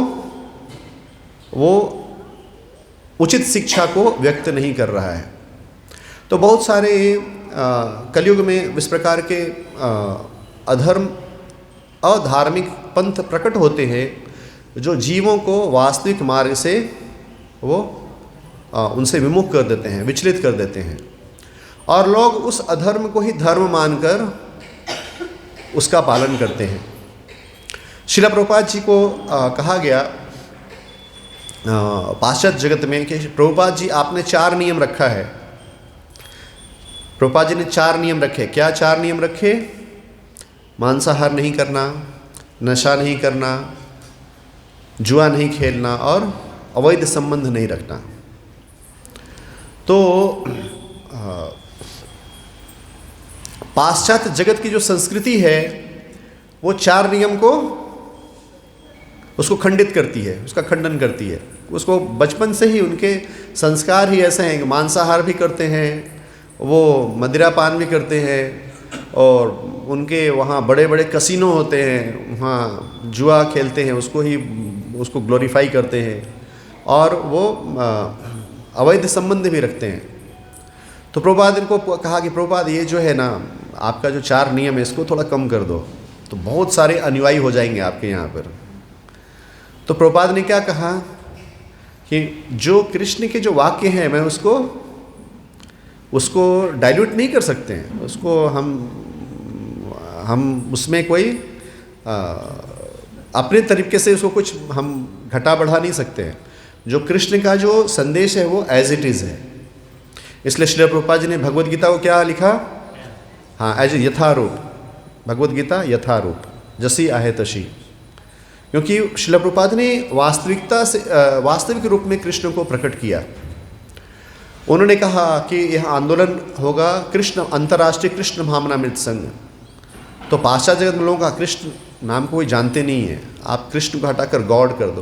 उचित शिक्षा को व्यक्त नहीं कर रहा है। तो बहुत सारे कलयुग में इस प्रकार के अधर्म, अधार्मिक पंथ प्रकट होते हैं जो जीवों को वास्तविक मार्ग से वो उनसे विमुख कर देते हैं, विचलित कर देते हैं, और लोग उस अधर्म को ही धर्म मानकर उसका पालन करते हैं। श्रील प्रभुपाद जी को कहा गया पाश्चात्य जगत में कि प्रभुपाद जी आपने 4 नियम रखा है। प्रभुपाद जी ने 4 नियम रखे। क्या 4 नियम रखे? मांसाहार नहीं करना, नशा नहीं करना, जुआ नहीं खेलना और अवैध संबंध नहीं रखना। तो पाश्चात्य जगत की जो संस्कृति है वो 4 नियम को उसको खंडित करती है, उसका खंडन करती है। उसको बचपन से ही उनके संस्कार ही ऐसे हैं कि मांसाहार भी करते हैं, वो मदिरापान भी करते हैं, और उनके वहाँ बड़े बड़े कसिनो होते हैं, वहाँ जुआ खेलते हैं, उसको ग्लोरीफाई करते हैं, और वो अवैध संबंध भी रखते हैं। तो प्रभुपाद इनको कहा कि प्रभुपाद ये जो है ना आपका जो 4 नियम है इसको थोड़ा कम कर दो, तो बहुत सारे अनुयायी हो जाएंगे आपके यहाँ पर। तो प्रभुपाद ने क्या कहा कि जो कृष्ण के जो वाक्य हैं मैं उसको डाइल्यूट नहीं कर सकते हैं, उसको हम उसमें कोई अपने तरीके से उसको कुछ हम घटा बढ़ा नहीं सकते हैं। जो कृष्ण का जो संदेश है वो एज इट इज़ है। इसलिए श्रील प्रभुपाद जी ने भगवद गीता को क्या लिखा, हाँ एज यथारूप, भगवद गीता यथारूप जसी आहे तशी। क्योंकि श्रील प्रभुपाद ने वास्तविक रूप में कृष्ण को प्रकट किया। उन्होंने कहा कि यह आंदोलन होगा कृष्ण अंतर्राष्ट्रीय कृष्ण भावनामृत संघ। तो पाश्चात्य जगत में लोगों का कृष्ण नाम को कोई जानते नहीं है, आप कृष्ण को हटाकर गॉड कर दो।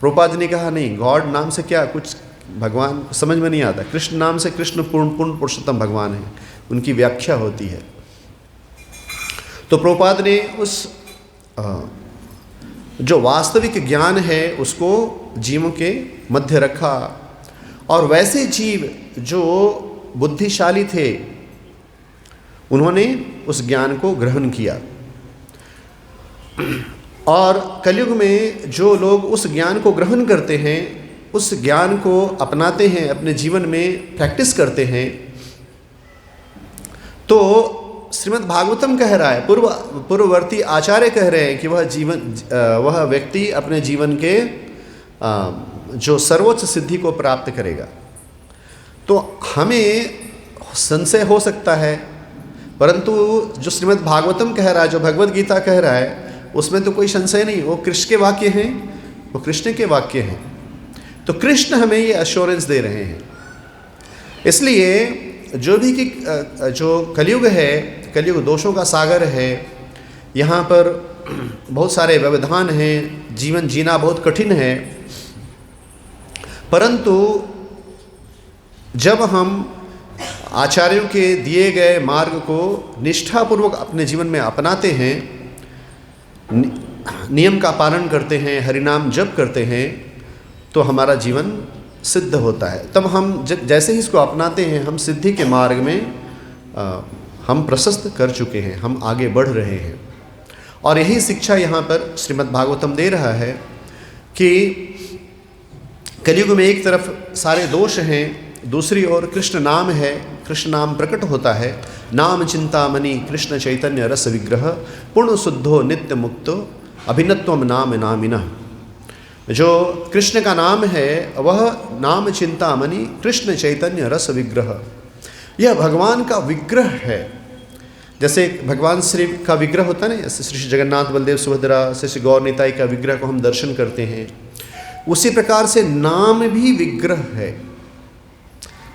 प्रभुपाद ने कहा नहीं, गॉड नाम से क्या कुछ भगवान समझ में नहीं आता, कृष्ण नाम से कृष्ण पूर्ण पुरुषोत्तम भगवान है, उनकी व्याख्या होती है। तो प्रभुपाद ने उस जो वास्तविक ज्ञान है उसको जीवों के मध्य रखा, और वैसे जीव जो बुद्धिशाली थे उन्होंने उस ज्ञान को ग्रहण किया। और कलयुग में जो लोग उस ज्ञान को ग्रहण करते हैं, उस ज्ञान को अपनाते हैं, अपने जीवन में प्रैक्टिस करते हैं, तो श्रीमद् भागवतम कह रहा है, पूर्ववर्ती आचार्य कह रहे हैं कि वह व्यक्ति अपने जीवन के जो सर्वोच्च सिद्धि को प्राप्त करेगा। तो हमें संशय हो सकता है, परंतु जो श्रीमद् भागवतम कह रहा है, जो भगवद गीता कह रहा है, उसमें तो कोई संशय नहीं, वो कृष्ण के वाक्य हैं, वो कृष्ण के वाक्य हैं। तो कृष्ण हमें ये एश्योरेंस दे रहे हैं। इसलिए जो भी कि जो कलयुग है, कलयुग दोषों का सागर है, यहाँ पर बहुत सारे व्यवधान हैं, जीवन जीना बहुत कठिन है, परंतु जब हम आचार्यों के दिए गए मार्ग को निष्ठापूर्वक अपने जीवन में अपनाते हैं, नियम का पालन करते हैं, हरिनाम जप करते हैं, तो हमारा जीवन सिद्ध होता है। तब हम जैसे ही इसको अपनाते हैं, हम सिद्धि के मार्ग में हम प्रशस्त कर चुके हैं, हम आगे बढ़ रहे हैं। और यही शिक्षा यहाँ पर श्रीमद् भागवतम दे रहा है कि कलयुग में एक तरफ सारे दोष हैं, दूसरी ओर कृष्ण नाम है, कृष्ण नाम प्रकट होता है। नाम चिंतामणि कृष्ण चैतन्य रस विग्रह पूर्ण शुद्धो नित्य मुक्तो अभिन्नत्वम नाम नामिनः। जो कृष्ण का नाम है वह नाम चिंतामणि कृष्ण चैतन्य रस विग्रह, यह भगवान का विग्रह है। जैसे भगवान श्री का विग्रह होता है ना, श्री जगन्नाथ बलदेव सुभद्रा श्री गौर निताई का विग्रह को हम दर्शन करते हैं, उसी प्रकार से नाम भी विग्रह है।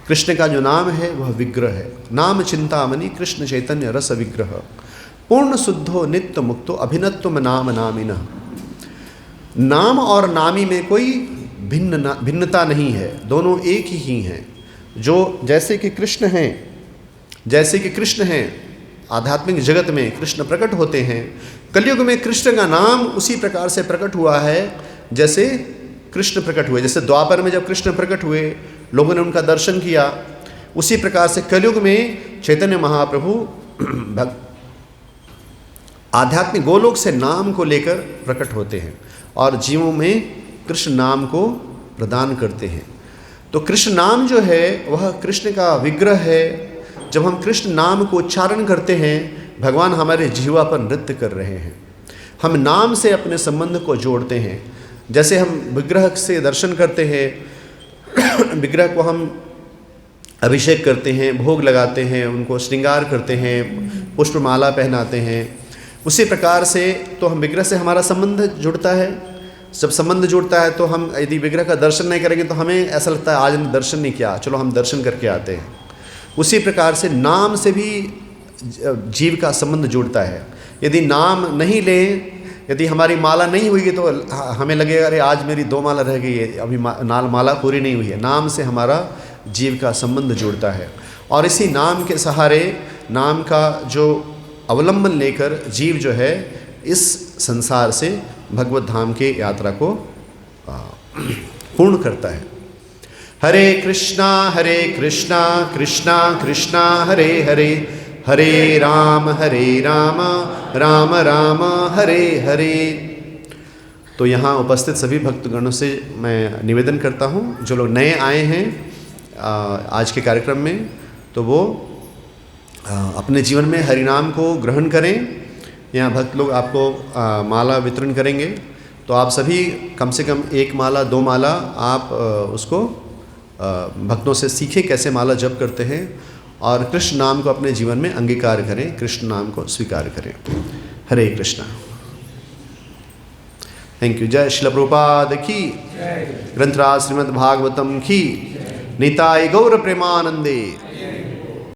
कृष्ण का जो नाम है वह विग्रह है। नाम चिंतामणि कृष्ण चैतन्य रस विग्रह पूर्ण शुद्धो नित्य मुक्तो अभिन्नत्वम नाम नामिनः। नाम और नामी में कोई भिन्नता नहीं है, दोनों एक ही हैं। जो जैसे कि कृष्ण हैं आध्यात्मिक जगत में कृष्ण प्रकट होते हैं, कलयुग में कृष्ण का नाम उसी प्रकार से प्रकट हुआ है जैसे कृष्ण प्रकट हुए। जैसे द्वापर में जब कृष्ण प्रकट हुए, लोगों ने उनका दर्शन किया, उसी प्रकार से कलयुग में चैतन्य महाप्रभु आध्यात्मिक गोलोक से नाम को लेकर प्रकट होते हैं और जीवों में कृष्ण नाम को प्रदान करते हैं। तो कृष्ण नाम जो है वह कृष्ण का विग्रह है। जब हम कृष्ण नाम को उच्चारण करते हैं, भगवान हमारे जीवा पर नृत्य कर रहे हैं। हम नाम से अपने संबंध को जोड़ते हैं। जैसे हम विग्रह से दर्शन करते हैं, विग्रह को हम अभिषेक करते हैं, भोग लगाते हैं, उनको श्रृंगार करते हैं, पुष्पमाला पहनाते हैं, उसी प्रकार से तो हम विग्रह से हमारा संबंध जुड़ता है। जब संबंध जुड़ता है तो हम यदि विग्रह का दर्शन नहीं करेंगे तो हमें ऐसा लगता है आज हमने दर्शन नहीं किया, चलो हम दर्शन करके आते हैं। उसी प्रकार से नाम से भी जीव का संबंध जुड़ता है। यदि नाम नहीं लें, यदि हमारी माला नहीं हुई है तो हमें लगेगा अरे आज मेरी 2 माला रह गई है, अभी माला पूरी नहीं हुई है। नाम से हमारा जीव का संबंध जुड़ता है और इसी नाम के सहारे, नाम का जो अवलंबन लेकर जीव जो है इस संसार से भगवत धाम के यात्रा को पूर्ण करता है। हरे कृष्णा कृष्णा कृष्णा हरे हरे, हरे राम राम राम हरे हरे। तो यहाँ उपस्थित सभी भक्तगणों से मैं निवेदन करता हूँ, जो लोग नए आए हैं आज के कार्यक्रम में, तो वो अपने जीवन में हरिनाम को ग्रहण करें। यहाँ भक्त लोग आपको माला वितरण करेंगे, तो आप सभी कम से कम 1 माला 2 माला आप उसको भक्तों से सीखें कैसे माला जप करते हैं, और कृष्ण नाम को अपने जीवन में अंगीकार करें, कृष्ण नाम को स्वीकार करें। हरे कृष्णा। Thank you. जय श्रील प्रभुपाद की, ग्रंथराज श्रीमद् भागवतम की, निताय गौर प्रेमानंदे।